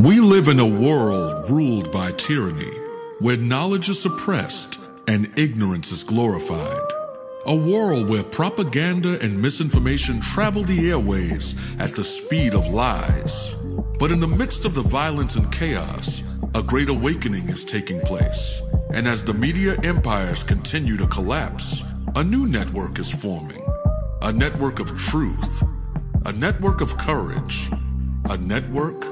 We live in a world ruled by tyranny, where knowledge is suppressed and ignorance is glorified. A world where propaganda and misinformation travel the airways at the speed of lies. But in the midst of the violence and chaos, a great awakening is taking place. And as the media empires continue to collapse, a new network is forming. A network of truth. A network of courage. A network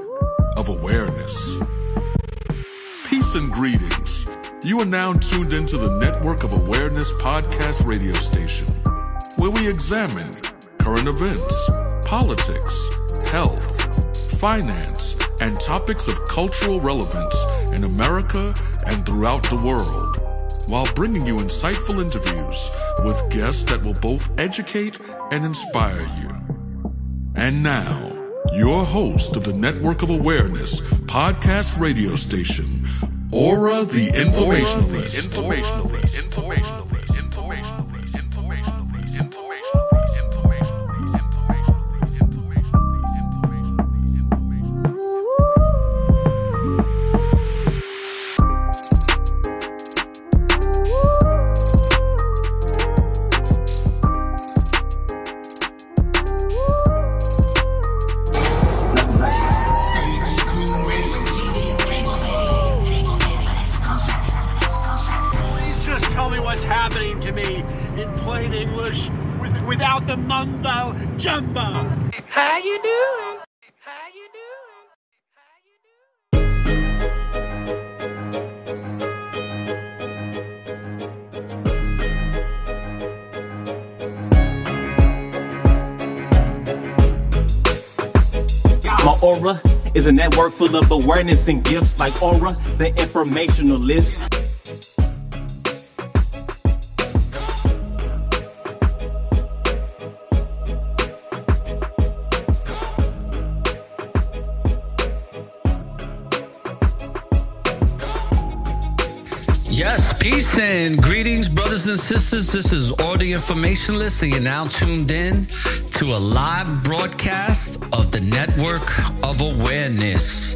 of awareness. Peace and greetings. You are now tuned into the Network of Awareness podcast radio station, where we examine current events, politics, health, finance, and topics of cultural relevance in America and throughout the world, while bringing you insightful interviews with guests that will both educate and inspire you. And now, your host of the Network of Awareness podcast radio station, ORRA the Informationalist. ORRA is a network full of awareness and gifts like ORRA, the informationalist. Yes, peace and greetings, brothers and sisters. This is ORRA the Informationalist, and you're now tuned in to a live broadcast of the Network of Awareness.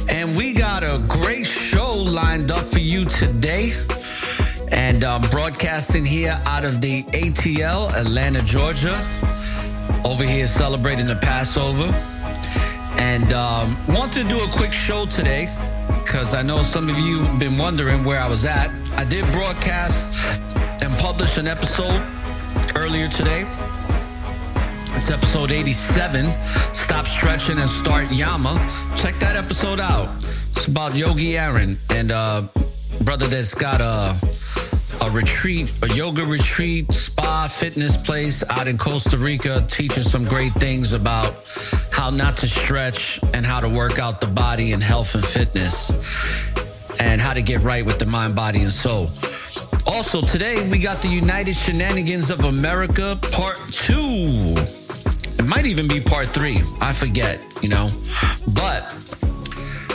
And we got a great show lined up for you today. And broadcasting here out of the ATL, Atlanta, Georgia. Over here celebrating the Passover. And want to do a quick show today, because I know some of you have been wondering where I was at. I did broadcast and publish an episode earlier today. It's episode 87, Stop Stretching and Start Yama. Check that episode out. It's about Yogi Aaron and a brother that's got a retreat, a yoga retreat, spa, fitness place out in Costa Rica, teaching some great things about how not to stretch and how to work out the body and health and fitness, and how to get right with the mind, body, and soul. Also, today we got the United Shenanigans of America Part 2. It might even be Part 3. I forget, But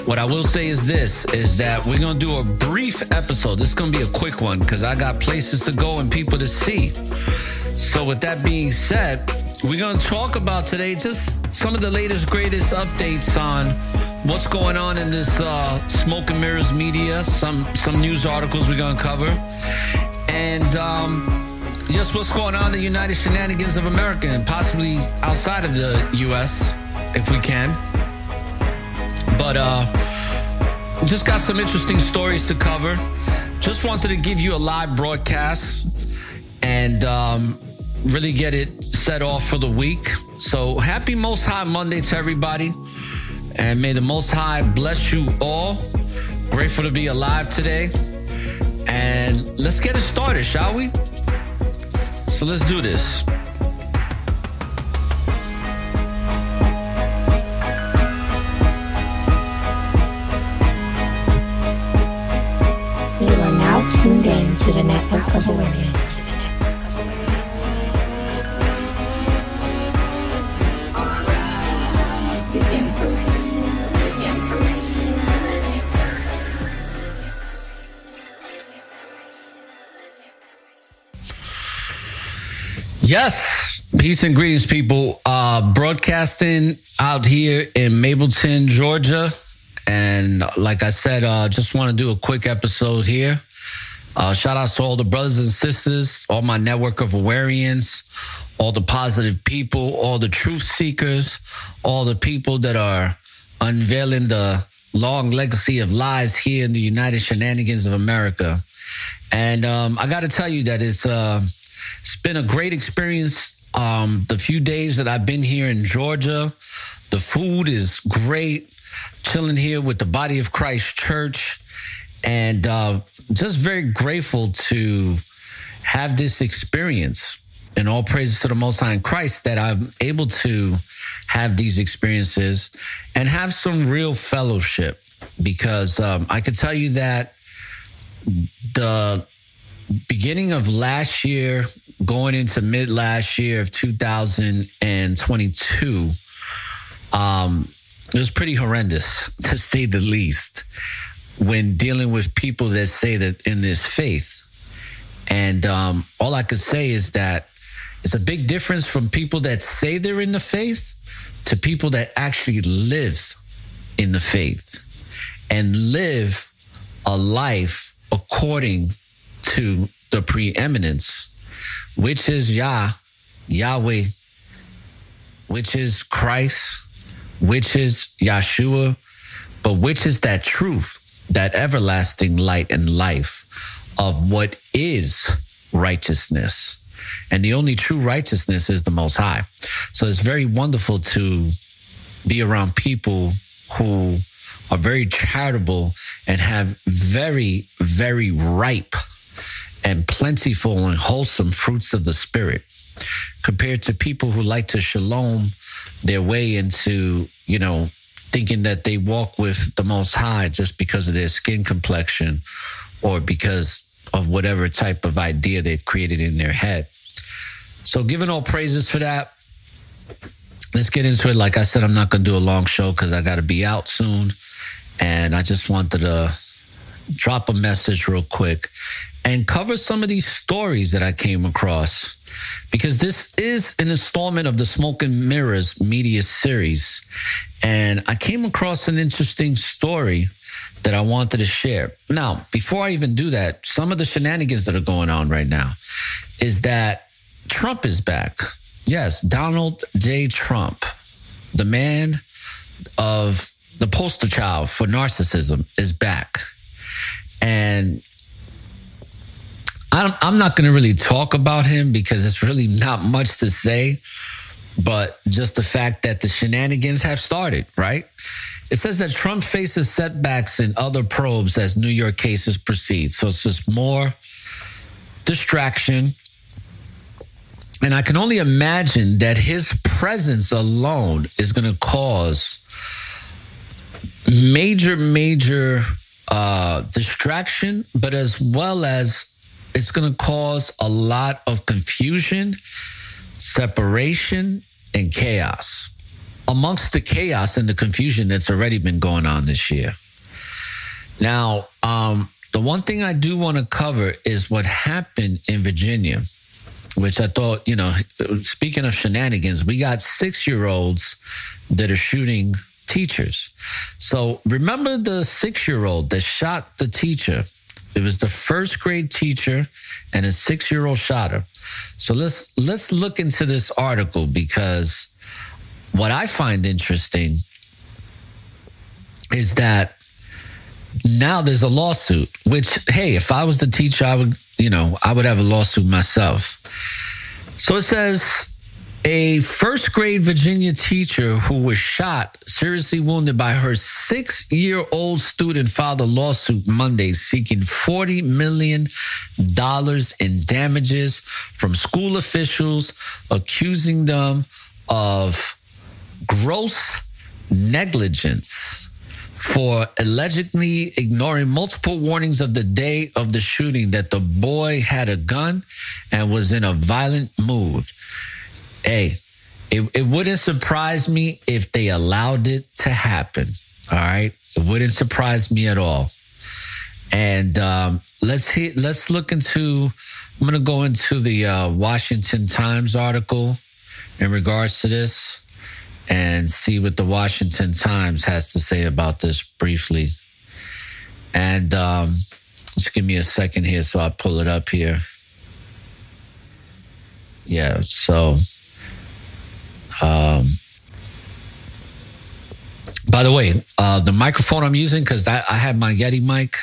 what I will say is this, is that we're going to do a brief episode. This is going to be a quick one because I got places to go and people to see. So with that being said, we're going to talk about today just some of the latest, greatest updates on what's going on in this smoke and mirrors media, some news articles we're going to cover, and just what's going on in the United Shenanigans of America and possibly outside of the U.S. if we can. But just got some interesting stories to cover. Just wanted to give you a live broadcast and really get it set off for the week. So happy Most High Monday to everybody. And may the Most High bless you all. Grateful to be alive today. And let's get it started, shall we? So let's do this. You are now tuned in to the Network of Awareness. Yes, peace and greetings, people. Broadcasting out here in Mableton, Georgia, And like I said, just want to do a quick episode here. Shout out to all the brothers and sisters, all my network of Awarians, all the positive people, all the truth seekers, all the people that are unveiling the long legacy of lies here in the United Shenanigans of America. And I got to tell you that it's been a great experience. The few days that I've been here in Georgia, the food is great. Chilling here with the Body of Christ Church, and just very grateful to have this experience. And all praises to the Most High in Christ that I'm able to have these experiences and have some real fellowship, because I can tell you that the beginning of last year, going into mid last year of 2022, it was pretty horrendous, to say the least, when dealing with people that say that in this faith. And all I could say is that it's a big difference from people that say they're in the faith to people that actually live in the faith and live a life according to the preeminence, which is Yahweh, which is Christ, which is Yeshua, but which is that truth, that everlasting light and life of what is righteousness. And the only true righteousness is the Most High. So it's very wonderful to be around people who are very charitable and have very, very ripe and plentiful and wholesome fruits of the Spirit, compared to people who like to shalom their way into, thinking that they walk with the Most High just because of their skin complexion or because of whatever type of idea they've created in their head. So giving all praises for that. Let's get into it. Like I said, I'm not going to do a long show because I got to be out soon. And I just wanted to drop a message real quick and cover some of these stories that I came across, because this is an installment of the Smoke and Mirrors media series. And I came across an interesting story that I wanted to share. Now, before I even do that, some of the shenanigans that are going on right now is that Trump is back. Yes, Donald J. Trump, the man of the poster child for narcissism, is back. And I'm not going to really talk about him because it's really not much to say, but just the fact that the shenanigans have started, right? It says that Trump faces setbacks in other probes as New York cases proceed. So it's just more distraction. And I can only imagine that his presence alone is going to cause major distraction, but as well as it's going to cause a lot of confusion, separation, and chaos amongst the chaos and the confusion that's already been going on this year. Now, the one thing I do want to cover is what happened in Virginia, which I thought, speaking of shenanigans, we got 6-year-olds that are shooting teachers. So remember the 6-year-old that shot the teacher? It was the first grade teacher and a 6-year-old shot her. So let's look into this article, because what I find interesting is that now there's a lawsuit, which, hey, if I was the teacher, I would have a lawsuit myself. So it says a first grade Virginia teacher who was shot, seriously wounded by her 6-year-old student, filed a lawsuit Monday seeking $40 million in damages from school officials, accusing them of gross negligence for allegedly ignoring multiple warnings of the day of the shooting that the boy had a gun and was in a violent mood. Hey, it wouldn't surprise me if they allowed it to happen. All right. It wouldn't surprise me at all. And let's look into, I'm going to go into the Washington Times article in regards to this. and see what the Washington Times has to say about this briefly. And just give me a second here so I'll pull it up here. Yeah, so by the way, the microphone I'm using, because I have my Yeti mic,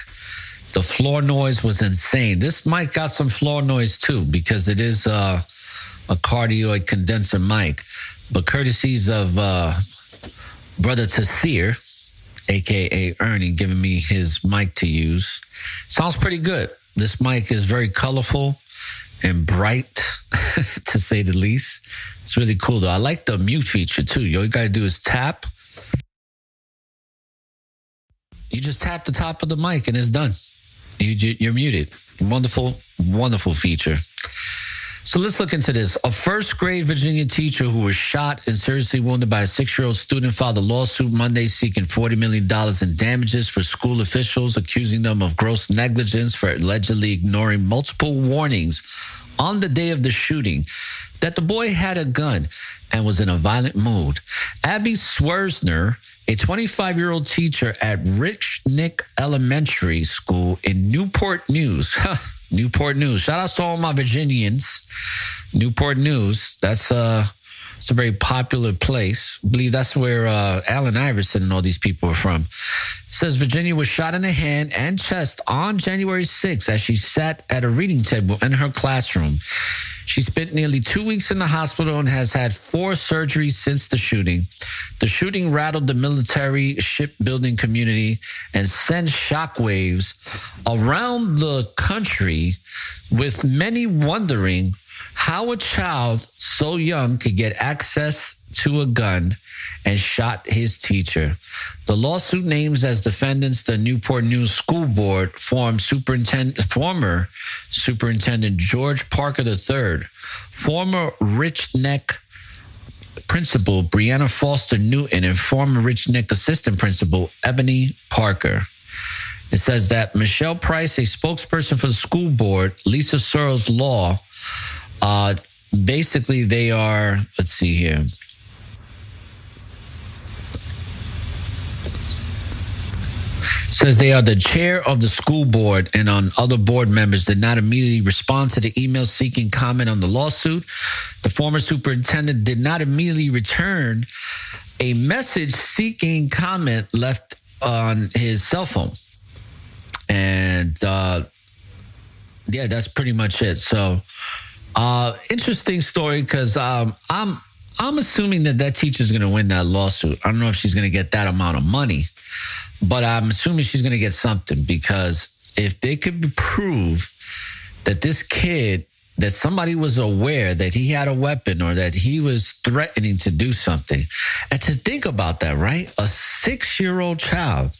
the floor noise was insane. This mic got some floor noise too, because it is a cardioid condenser mic. But courtesies of Brother Tasir, a.k.a. Ernie, giving me his mic to use. Sounds pretty good. This mic is very colorful and bright, to say the least. It's really cool, though. I like the mute feature, too. All you got to do is tap. You just tap the top of the mic, and it's done. You're muted. Wonderful, wonderful feature. So let's look into this. A first-grade Virginia teacher who was shot and seriously wounded by a 6-year-old student filed a lawsuit Monday seeking $40 million in damages for school officials, accusing them of gross negligence for allegedly ignoring multiple warnings on the day of the shooting that the boy had a gun and was in a violent mood. Abby Swersner, a 25-year-old teacher at Rich Nick Elementary School in Newport News. Newport News. Shout out to all my Virginians. Newport News. It's a very popular place. I believe that's where Allen Iverson and all these people are from. It says Virginia was shot in the hand and chest on January 6th as she sat at a reading table in her classroom. She spent nearly 2 weeks in the hospital and has had 4 surgeries since the shooting. The shooting rattled the military shipbuilding community and sent shockwaves around the country, with many wondering how a child so young could get access to a gun and shot his teacher. The lawsuit names as defendants the Newport News School Board, former Superintendent George Parker III, former Rich Neck Principal Brianna Foster Newton, and former Rich Neck Assistant Principal Ebony Parker. It says that Michelle Price, a spokesperson for the school board, Lisa Searles Law, basically they are, let's see here. Says they are the chair of the school board, and on other board members did not immediately respond to the email seeking comment on the lawsuit. The former superintendent did not immediately return a message seeking comment left on his cell phone. And yeah, that's pretty much it. So interesting story, because I'm assuming that teacher is going to win that lawsuit. I don't know if she's going to get that amount of money, but I'm assuming she's going to get something, because if they could prove that this kid, that somebody was aware that he had a weapon or that he was threatening to do something. And to think about that, right? A 6-year-old child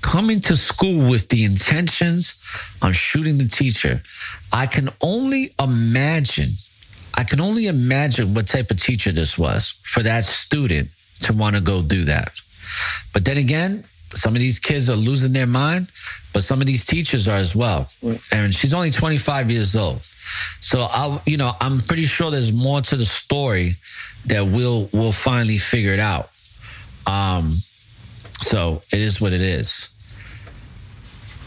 coming to school with the intentions on shooting the teacher. I can only imagine what type of teacher this was for that student to want to go do that. But then again, some of these kids are losing their mind, but some of these teachers are as well. And she's only 25 years old. So I'm pretty sure there's more to the story that we'll finally figure it out. So it is what it is.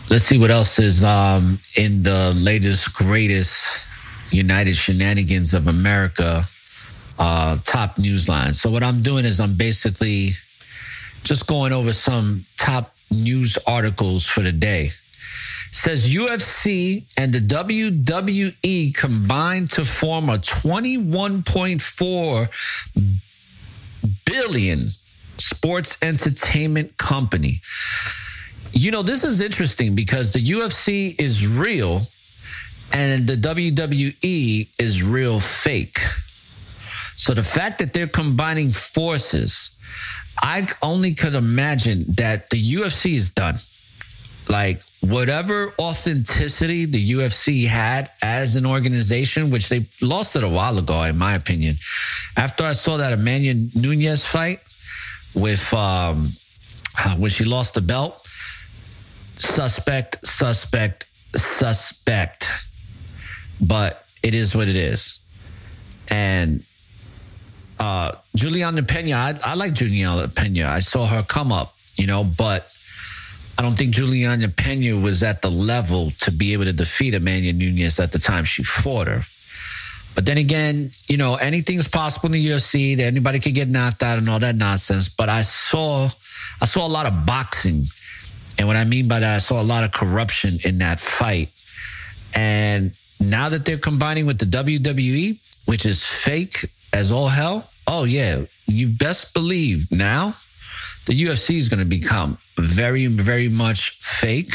Let's see what else is in the latest, greatest United Shenanigans of America top news line. So what I'm doing is I'm basically just going over some top news articles for the day. It says UFC and the WWE combined to form a $21.4 billion sports entertainment company. You know, this is interesting because the UFC is real and the WWE is real fake. So the fact that they're combining forces, I only could imagine that the UFC is done. Like, whatever authenticity the UFC had as an organization, which they lost it a while ago, in my opinion. After I saw that Emmanuel Nunez fight with when she lost the belt, suspect. But it is what it is. And Juliana Pena, I like Juliana Pena. I saw her come up, but I don't think Juliana Pena was at the level to be able to defeat Amanda Nunes at the time she fought her. But then again, anything's possible in the UFC. Anybody could get knocked out and all that nonsense. But I saw a lot of boxing. And what I mean by that, I saw a lot of corruption in that fight. And now that they're combining with the WWE, which is fake as all hell, oh yeah, you best believe now the UFC is going to become very, very much fake.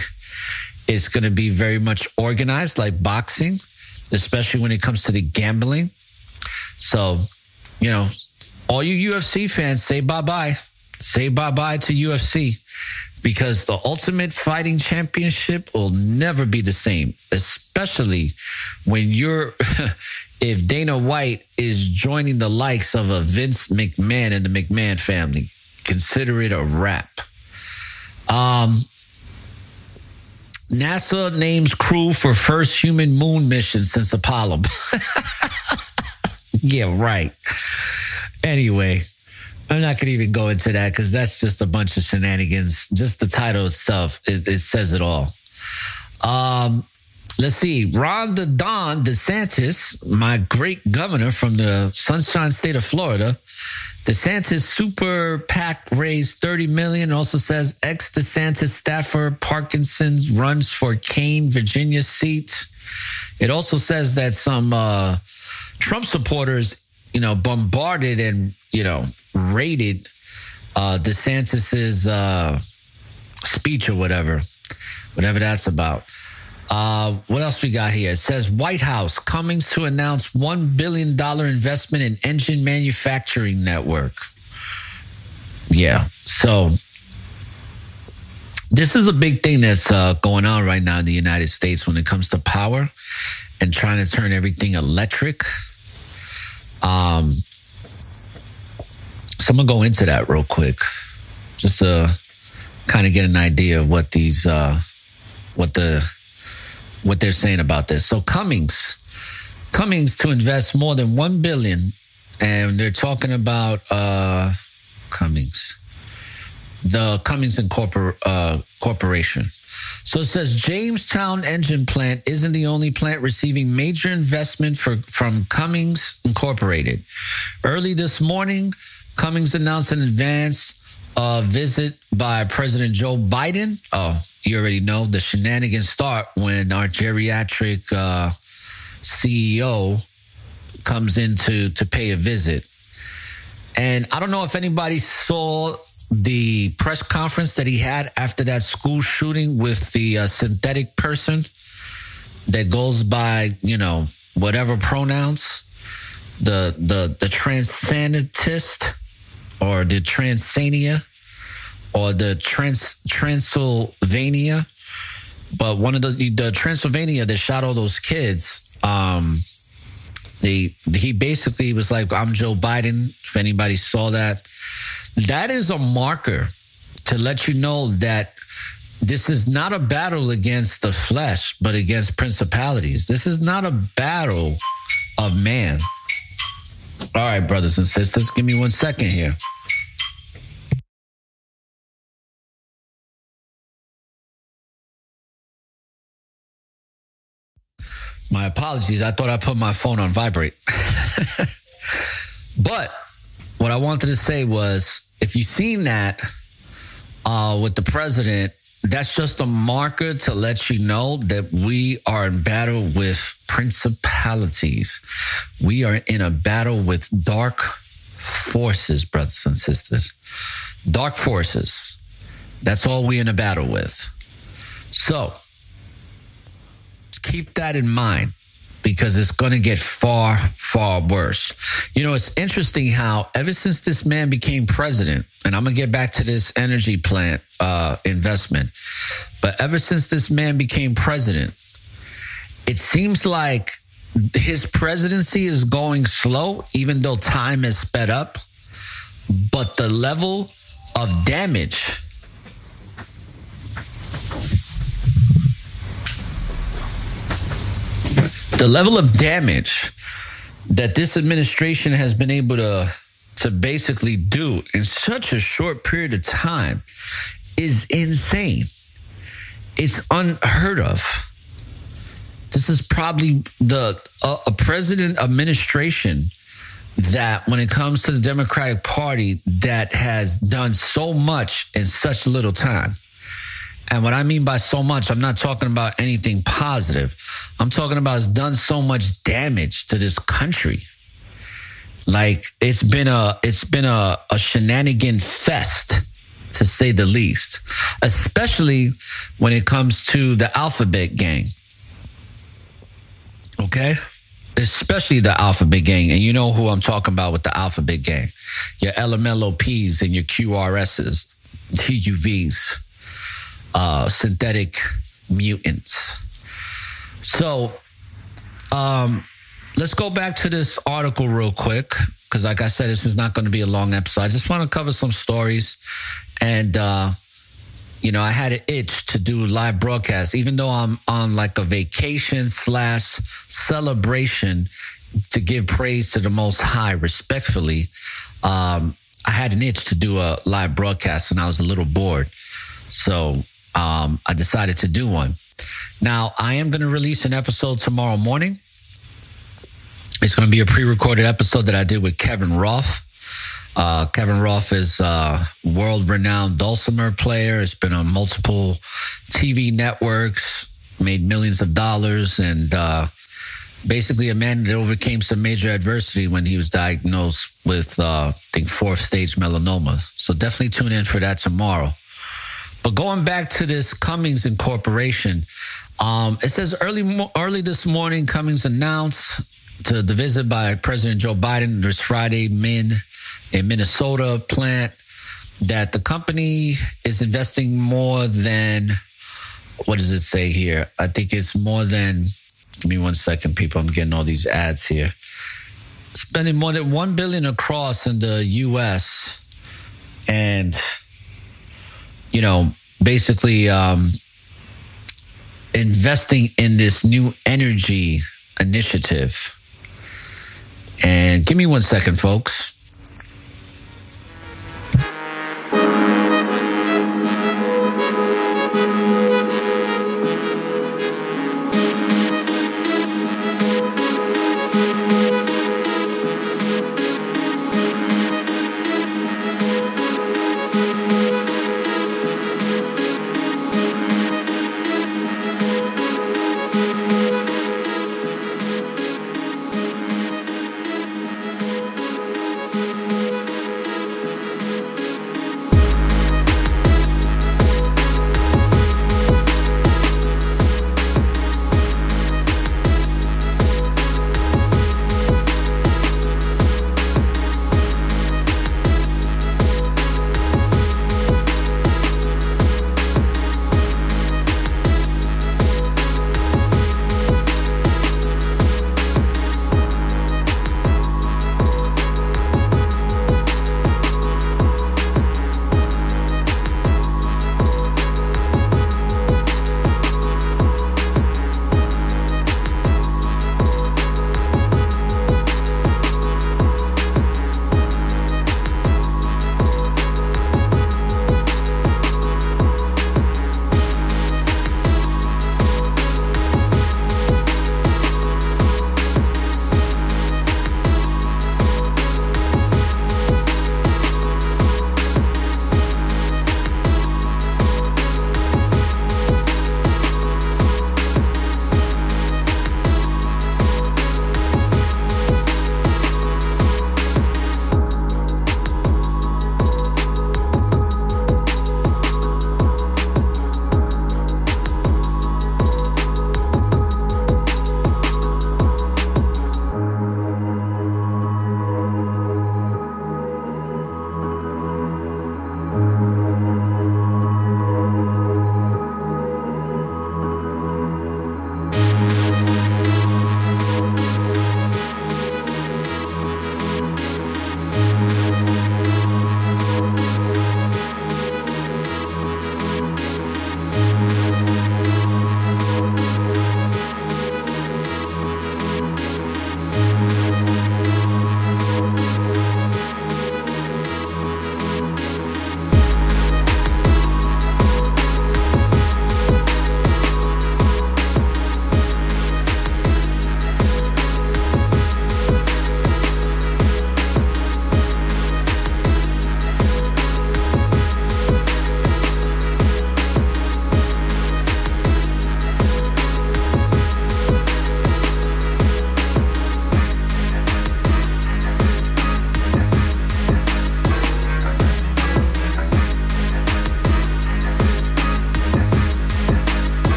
It's going to be very much organized like boxing, especially when it comes to the gambling. So, all you UFC fans, say bye-bye. Say bye-bye to UFC, because the Ultimate Fighting Championship will never be the same, especially when if Dana White is joining the likes of a Vince McMahon and the McMahon family. Consider it a wrap. NASA names crew for first human moon mission since Apollo. Yeah, right. Anyway, I'm not going to even go into that because that's just a bunch of shenanigans. Just the title itself, it says it all. Let's see. Ron DeSantis, my great governor from the Sunshine State of Florida, DeSantis super PAC raised $30 million. Also says ex-DeSantis staffer Parkinson's runs for Kane, Virginia seat. It also says that some Trump supporters, bombarded and, raided DeSantis's speech or whatever that's about. What else we got here? It says White House, Cummings to announce $1 billion investment in engine manufacturing network. Yeah. So this is a big thing that's going on right now in the United States when it comes to power and trying to turn everything electric. So I'm going to go into that real quick just to kind of get an idea of what these, what they're saying about this. So Cummings to invest more than $1 billion, and they're talking about Cummings, the Cummings Corporation. So it says Jamestown Engine Plant isn't the only plant receiving major investment from Cummings Incorporated. Early this morning, Cummings announced an advance visit by President Joe Biden. Oh, you already know the shenanigans start when our geriatric CEO comes in to pay a visit. And I don't know if anybody saw the press conference that he had after that school shooting with the synthetic person that goes by, whatever pronouns, the transcendentist or the Transania or the Transylvania, but one of the Transylvania that shot all those kids, he basically was like, I'm Joe Biden. If anybody saw that, that is a marker to let you know that this is not a battle against the flesh, but against principalities. This is not a battle of man. All right, brothers and sisters, give me 1 second here. My apologies. I thought I put my phone on vibrate. But what I wanted to say was, if you've seen that with the president, that's just a marker to let you know that we are in battle with principalities. We are in a battle with dark forces, brothers and sisters. Dark forces. That's all we're in a battle with. So keep that in mind, because it's going to get far, far worse. It's interesting how ever since this man became president, and I'm going to get back to this energy plant investment, but ever since this man became president, it seems like his presidency is going slow, even though time has sped up, but the level of damage that this administration has been able to to basically do in such a short period of time is insane. It's unheard of. This is probably a president administration that, when it comes to the Democratic Party, that has done so much in such little time. And what I mean by so much, I'm not talking about anything positive. I'm talking about it's done so much damage to this country. Like, it's been a shenanigan fest, to say the least, especially when it comes to the Alphabet Gang. Okay? Especially the Alphabet Gang. And you know who I'm talking about with the Alphabet Gang. Your LMLOPs and your QRSs, TUVs, synthetic mutants. So, let's go back to this article real quick, because like I said, this is not going to be a long episode. I just want to cover some stories. And, I had an itch to do live broadcasts, even though I'm on like a vacation / celebration to give praise to the Most High respectfully. I had an itch to do a live broadcast and I was a little bored. So I decided to do one. Now, I am going to release an episode tomorrow morning. It's going to be a pre-recorded episode that I did with Kevin Roth. Kevin Roth is a world-renowned dulcimer player. It's been on multiple TV networks, made millions of dollars, and basically a man that overcame some major adversity when he was diagnosed with, I think, 4th stage melanoma. So definitely tune in for that tomorrow. But going back to this Cummings Incorporation, it says early this morning, Cummings announced to the visit by President Joe Biden this Friday in Minnesota plant that the company is investing more than, what does it say here? I think it's more than, give me 1 second, people. I'm getting all these ads here. Spending more than $1 billion across in the U.S. and, basically investing in this new energy initiative. And give me 1 second, folks.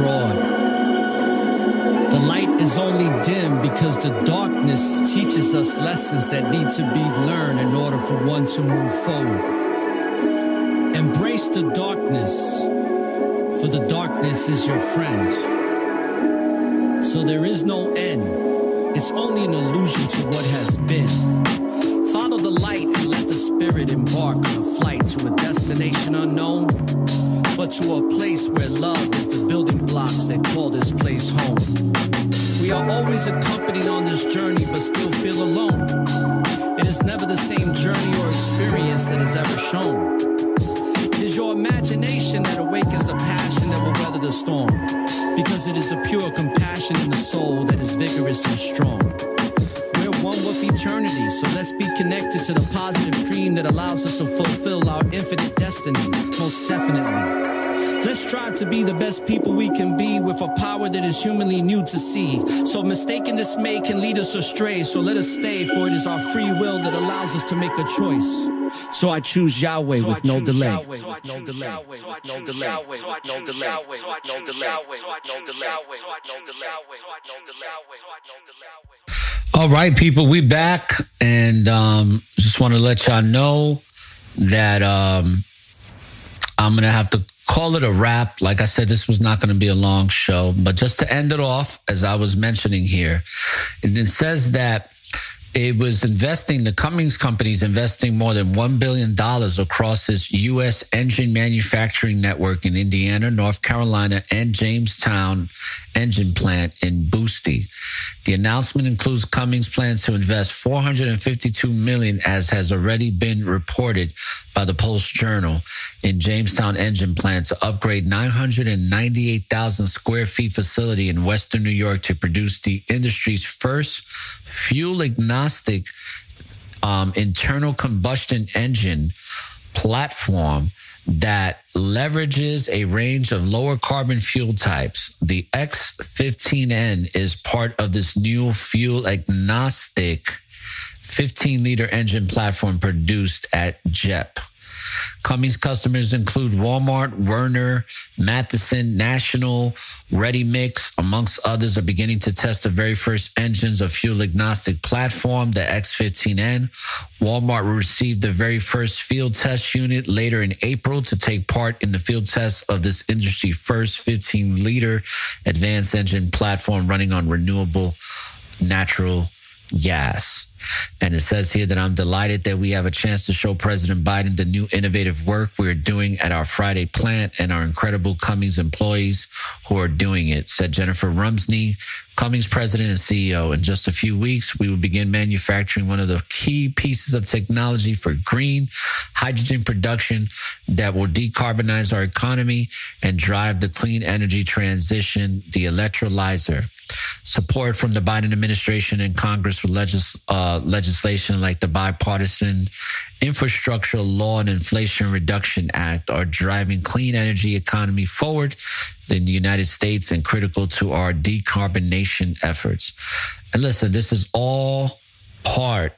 broad. The light is only dim because the darkness teaches us lessons that need to be learned in order for one to move forward. Embrace the darkness, for the darkness is your friend. So there is no end. It's only an illusion to what has been. Follow the light and let the spirit embark on a flight to a destination unknown, but to a place where love is the building blocks that call this place home. We are always accompanied on this journey, but still feel alone. It is never the same journey or experience that is ever shown. It is your imagination that awakens the passion that will weather the storm, because it is the pure compassion in the soul that is vigorous and strong. We're one with eternity, so let's be connected to the positive stream that allows us to fulfill our infinite destiny, most definitely. Let's strive to be the best people we can be with a power that is humanly new to see. So mistaken dismay can lead us astray, so let us stay, for it is our free will that allows us to make a choice. So I choose Yahweh with no delay. All right, people, we back, and just want to let y'all know that I'm going to have to call it a wrap. Like I said, this was not going to be a long show, but just to end it off, as I was mentioning here, it says that it was the Cummins company is investing more than $1 billion across its U.S. engine manufacturing network in Indiana, North Carolina, and Jamestown engine plant in Boosty. The announcement includes Cummins' plans to invest $452 million, as has already been reported by the Post Journal, in Jamestown engine plant to upgrade 998,000 square feet facility in Western New York to produce the industry's first fuel-agnostic internal combustion engine platform that leverages a range of lower carbon fuel types. The X15N is part of this new fuel-agnostic 15-liter engine platform produced at JEP. Cummins customers include Walmart, Werner, Matheson, National, Ready Mix, amongst others, are beginning to test the very first engines of fuel-agnostic platform, the X15N. Walmart received the very first field test unit later in April to take part in the field test of this industry-first 15-liter advanced engine platform running on renewable natural gas. And it says here that I'm delighted that we have a chance to show President Biden the new innovative work we're doing at our Friday plant and our incredible Cummins employees who are doing it, said Jennifer Rumsey, Cummins president and CEO. In just a few weeks, we will begin manufacturing one of the key pieces of technology for green hydrogen production that will decarbonize our economy and drive the clean energy transition, the electrolyzer. Support from the Biden administration and Congress for legislation like the Bipartisan Infrastructure Law and Inflation Reduction Act are driving clean energy economy forward in the United States and critical to our decarbonation efforts. And listen, this is all part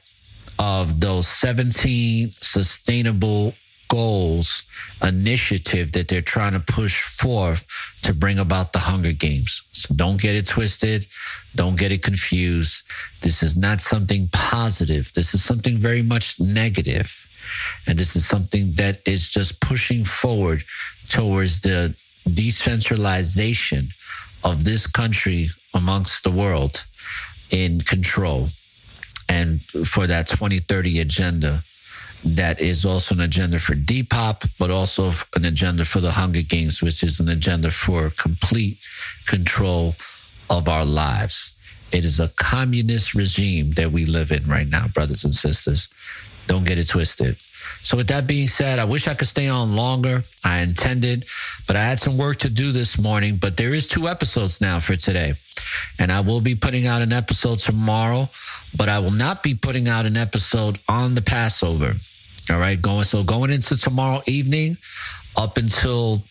of those 17 sustainable goals initiative that they're trying to push forth to bring about the Hunger Games. So don't get it twisted. Don't get it confused. This is not something positive. This is something very much negative. And this is something that is just pushing forward towards the decentralization of this country amongst the world in control, and for that 2030 agenda that is also an agenda for Depop, but also an agenda for the Hunger Games, which is an agenda for complete control of our lives. It is a communist regime that we live in right now, brothers and sisters. Don't get it twisted. So with that being said, I wish I could stay on longer. I intended, but I had some work to do this morning. But there is 2 episodes now for today. And I will be putting out an episode tomorrow, but I will not be putting out an episode on the Passover. All right, going into tomorrow evening up until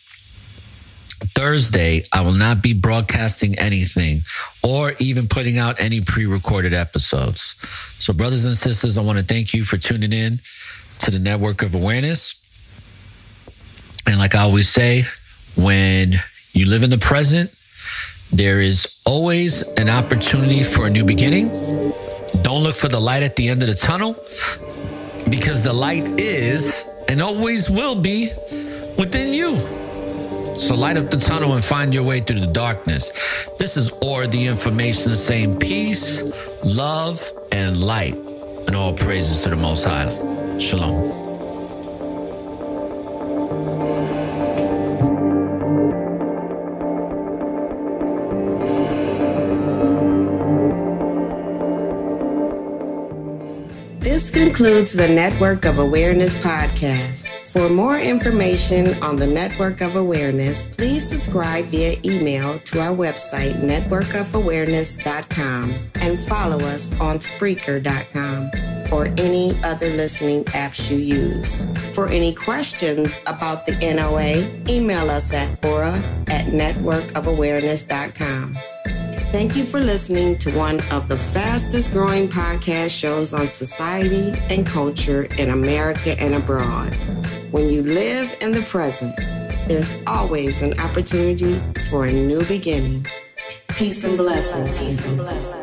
Thursday, I will not be broadcasting anything or even putting out any pre-recorded episodes. So brothers and sisters, I want to thank you for tuning in to the Network of Awareness. And like I always say, when you live in the present, There is always an opportunity for a new beginning. Don't look for the light at the end of the tunnel, because the light is and always will be within you. So light up the tunnel and find your way through the darkness. This is ORRA the Information, saying peace, love, and light, and all praises to the Most High. Shalom. This concludes the Network of Awareness podcast. For more information on the Network of Awareness, please subscribe via email to our website, networkofawareness.com, and follow us on Spreaker.com or any other listening apps you use. For any questions about the NOA, email us at ORRA@networkofawareness.com. Thank you for listening to one of the fastest growing podcast shows on society and culture in America and abroad. When you live in the present, there's always an opportunity for a new beginning. Peace and blessings. Peace and blessings.